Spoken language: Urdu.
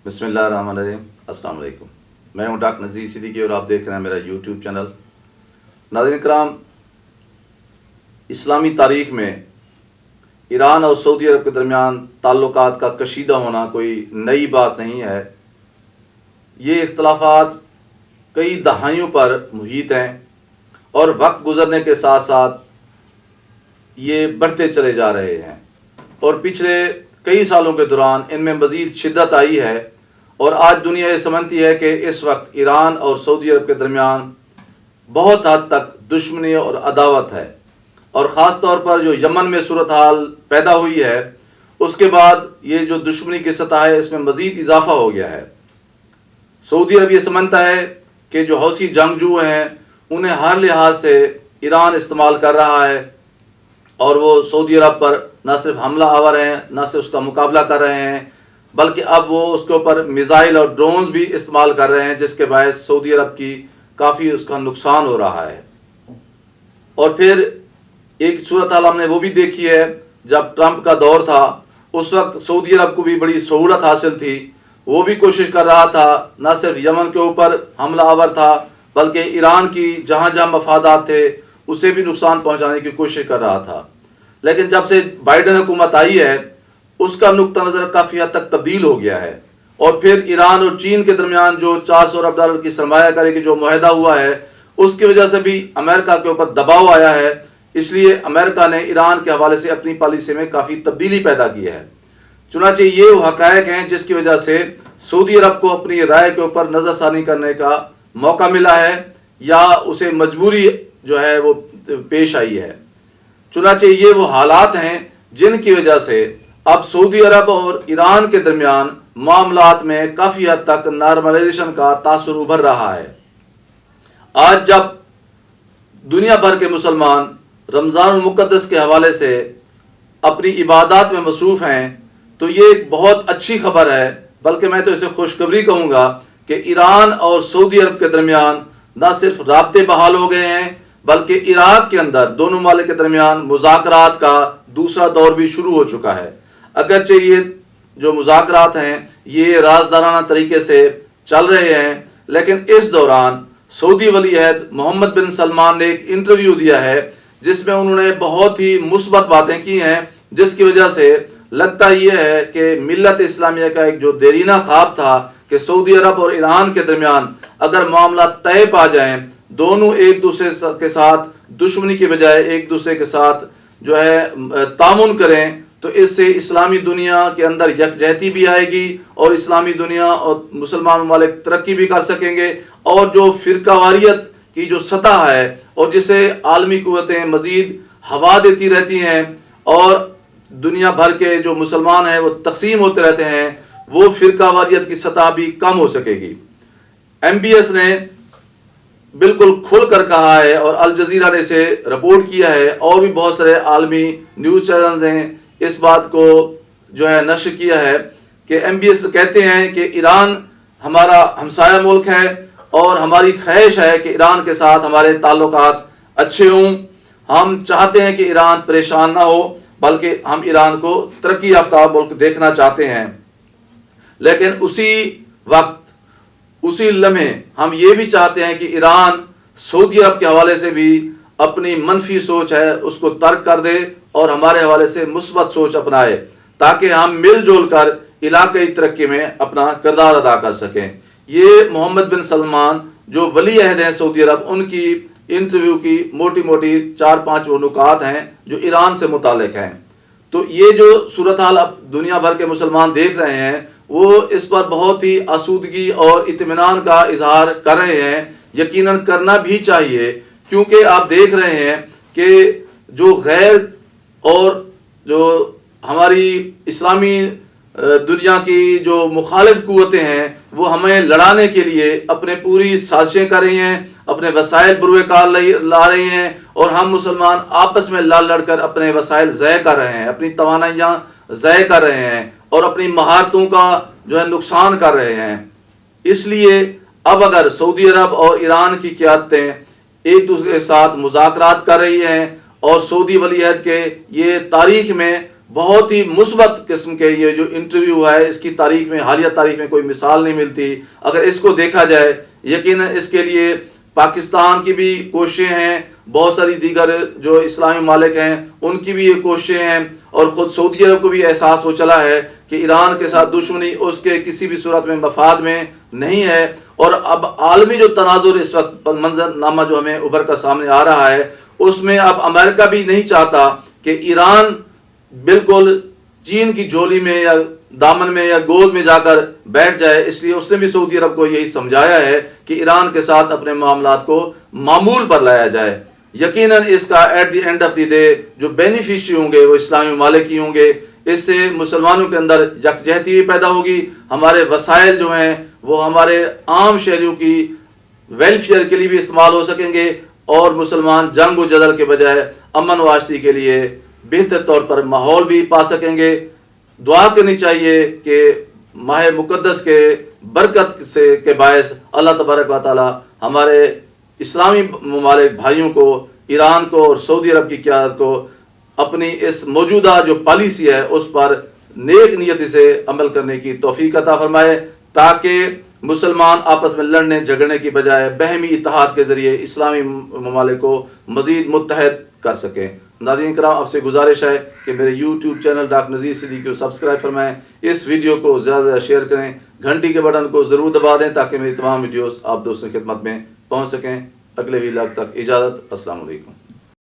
بسم اللہ الرحمن الرحیم۔ السلام علیکم، میں ہوں ڈاکٹر نذیر صدیقی اور آپ دیکھ رہے ہیں میرا یوٹیوب چینل۔ ناظرین کرام، اسلامی تاریخ میں ایران اور سعودی عرب کے درمیان تعلقات کا کشیدہ ہونا کوئی نئی بات نہیں ہے۔ یہ اختلافات کئی دہائیوں پر محیط ہیں اور وقت گزرنے کے ساتھ ساتھ یہ بڑھتے چلے جا رہے ہیں، اور پچھلے کئی سالوں کے دوران ان میں مزید شدت آئی ہے، اور آج دنیا یہ سمجھتی ہے کہ اس وقت ایران اور سعودی عرب کے درمیان بہت حد تک دشمنی اور عداوت ہے، اور خاص طور پر جو یمن میں صورتحال پیدا ہوئی ہے اس کے بعد یہ جو دشمنی کی سطح ہے اس میں مزید اضافہ ہو گیا ہے۔ سعودی عرب یہ سمجھتا ہے کہ جو حوثی جنگجو ہیں انہیں ہر لحاظ سے ایران استعمال کر رہا ہے، اور وہ سعودی عرب پر نہ صرف حملہ آور ہیں، نہ صرف اس کا مقابلہ کر رہے ہیں، بلکہ اب وہ اس کے اوپر میزائل اور ڈرونز بھی استعمال کر رہے ہیں، جس کے باعث سعودی عرب کی کافی اس کا نقصان ہو رہا ہے۔ اور پھر ایک صورتحال ہم نے وہ بھی دیکھی ہے، جب ٹرمپ کا دور تھا اس وقت سعودی عرب کو بھی بڑی سہولت حاصل تھی، وہ بھی کوشش کر رہا تھا، نہ صرف یمن کے اوپر حملہ آور تھا بلکہ ایران کی جہاں جہاں مفادات تھے اسے بھی نقصان پہنچانے کی کوشش کر رہا تھا۔ لیکن جب سے بائیڈن حکومت آئی ہے اس کا نقطہ نظر کافی حد تک تبدیل ہو گیا ہے، اور پھر ایران اور چین کے درمیان جو $400 ارب کی سرمایہ کاری کی جو معاہدہ ہوا ہے اس کی وجہ سے بھی امریکہ کے اوپر دباؤ آیا ہے، اس لیے امریکہ نے ایران کے حوالے سے اپنی پالیسی میں کافی تبدیلی پیدا کی ہے۔ چنانچہ یہ وہ حقائق ہیں جس کی وجہ سے سعودی عرب کو اپنی رائے کے اوپر نظر ثانی کرنے کا موقع ملا ہے، یا اسے مجبوری جو ہے وہ پیش آئی ہے۔ چنانچہ یہ وہ حالات ہیں جن کی وجہ سے اب سعودی عرب اور ایران کے درمیان معاملات میں کافی حد تک نارملائزیشن کا تاثر ابھر رہا ہے۔ آج جب دنیا بھر کے مسلمان رمضان المقدس کے حوالے سے اپنی عبادات میں مصروف ہیں تو یہ ایک بہت اچھی خبر ہے، بلکہ میں تو اسے خوشخبری کہوں گا کہ ایران اور سعودی عرب کے درمیان نہ صرف رابطے بحال ہو گئے ہیں بلکہ عراق کے اندر دونوں ممالک کے درمیان مذاکرات کا دوسرا دور بھی شروع ہو چکا ہے۔ اگرچہ یہ جو مذاکرات ہیں یہ رازدارانہ طریقے سے چل رہے ہیں، لیکن اس دوران سعودی ولی عہد محمد بن سلمان نے ایک انٹرویو دیا ہے جس میں انہوں نے بہت ہی مثبت باتیں کی ہیں، جس کی وجہ سے لگتا یہ ہے کہ ملت اسلامیہ کا ایک جو دیرینہ خواب تھا کہ سعودی عرب اور ایران کے درمیان اگر معاملات طے پا جائیں، دونوں ایک دوسرے کے ساتھ دشمنی کے بجائے ایک دوسرے کے ساتھ جو ہے تعاون کریں، تو اس سے اسلامی دنیا کے اندر یکجہتی بھی آئے گی اور اسلامی دنیا اور مسلمان ممالک ترقی بھی کر سکیں گے، اور جو فرقہ واریت کی جو سطح ہے اور جسے عالمی قوتیں مزید ہوا دیتی رہتی ہیں اور دنیا بھر کے جو مسلمان ہیں وہ تقسیم ہوتے رہتے ہیں، وہ فرقہ واریت کی سطح بھی کم ہو سکے گی۔ MBS نے بالکل کھل کر کہا ہے اور الجزیرہ نے اسے رپورٹ کیا ہے، اور بھی بہت سارے عالمی نیوز چینلز ہیں اس بات کو جو ہے نشر کیا ہے کہ MBS کہتے ہیں کہ ایران ہمارا ہمسایہ ملک ہے اور ہماری خواہش ہے کہ ایران کے ساتھ ہمارے تعلقات اچھے ہوں۔ ہم چاہتے ہیں کہ ایران پریشان نہ ہو، بلکہ ہم ایران کو ترقی یافتہ ملک دیکھنا چاہتے ہیں، لیکن اسی وقت اسی لمحے ہم یہ بھی چاہتے ہیں کہ ایران سعودی عرب کے حوالے سے بھی اپنی منفی سوچ ہے اس کو ترک کر دے اور ہمارے حوالے سے مثبت سوچ اپنائے، تاکہ ہم مل جل کر علاقائی ترقی میں اپنا کردار ادا کر سکیں۔ یہ محمد بن سلمان جو ولی عہد ہیں سعودی عرب، ان کی انٹرویو کی موٹی موٹی 4-5 وہ نکات ہیں جو ایران سے متعلق ہیں۔ تو یہ جو صورتحال اب دنیا بھر کے مسلمان دیکھ رہے ہیں وہ اس پر بہت ہی آسودگی اور اطمینان کا اظہار کر رہے ہیں، یقیناً کرنا بھی چاہیے، کیونکہ آپ دیکھ رہے ہیں کہ جو غیر اور جو ہماری اسلامی دنیا کی جو مخالف قوتیں ہیں وہ ہمیں لڑانے کے لیے اپنے پوری سازشیں کر رہی ہیں، اپنے وسائل بروئے کار لا رہی ہیں، اور ہم مسلمان آپس میں لڑ لڑ کر اپنے وسائل ضائع کر رہے ہیں، اپنی توانائیاں ضائع کر رہے ہیں اور اپنی مہارتوں کا جو ہے نقصان کر رہے ہیں۔ اس لیے اب اگر سعودی عرب اور ایران کی قیادتیں ایک دوسرے کے ساتھ مذاکرات کر رہی ہیں اور سعودی ولی عہد کے یہ تاریخ میں بہت ہی مثبت قسم کے یہ جو انٹرویو ہے، اس کی تاریخ میں، حالیہ تاریخ میں کوئی مثال نہیں ملتی۔ اگر اس کو دیکھا جائے، یقیناً اس کے لیے پاکستان کی بھی کوششیں ہیں، بہت ساری دیگر جو اسلامی ممالک ہیں ان کی بھی یہ کوششیں ہیں، اور خود سعودی عرب کو بھی احساس ہو چلا ہے کہ ایران کے ساتھ دشمنی اس کے کسی بھی صورت میں مفاد میں نہیں ہے۔ اور اب عالمی جو تناظر اس وقت منظر نامہ جو ہمیں ابھر کر سامنے آ رہا ہے، اس میں اب امریکہ بھی نہیں چاہتا کہ ایران بالکل چین کی جھولی میں یا دامن میں یا گود میں جا کر بیٹھ جائے۔ اس لیے اس نے بھی سعودی عرب کو یہی سمجھایا ہے کہ ایران کے ساتھ اپنے معاملات کو معمول پر لایا جائے۔ یقیناً اس کا at the end of the day جو بینیفیشری ہوں گے وہ اسلامی ممالک ہی ہوں گے۔ اس سے مسلمانوں کے اندر یکجہتی بھی پیدا ہوگی، ہمارے وسائل جو ہیں وہ ہمارے عام شہریوں کی ویلفیئر کے لیے بھی استعمال ہو سکیں گے، اور مسلمان جنگ و جدل کے بجائے امن و آشتی کے لیے بہتر طور پر ماحول بھی پا سکیں گے۔ دعا کرنی چاہیے کہ ماہ مقدس کے برکت سے کے باعث اللہ تبارک و تعالی ہمارے اسلامی ممالک بھائیوں کو، ایران کو اور سعودی عرب کی قیادت کو اپنی اس موجودہ جو پالیسی ہے اس پر نیک نیتی سے عمل کرنے کی توفیق عطا فرمائے، تاکہ مسلمان آپس میں لڑنے جھگڑنے کی بجائے باہمی اتحاد کے ذریعے اسلامی ممالک کو مزید متحد کر سکیں۔ ناظرین کرام، آپ سے گزارش ہے کہ میرے YouTube channel doctor Nazir Siddiqui کو سبسکرائب فرمائیں، اس ویڈیو کو زیادہ سے زیادہ شیئر کریں، گھنٹی کے بٹن کو ضرور دبا دیں تاکہ میری تمام ویڈیوز آپ دوستوں کی خدمت میں پہنچ سکیں۔ اگلے ویلاگ تک اجازت، السلام علیکم۔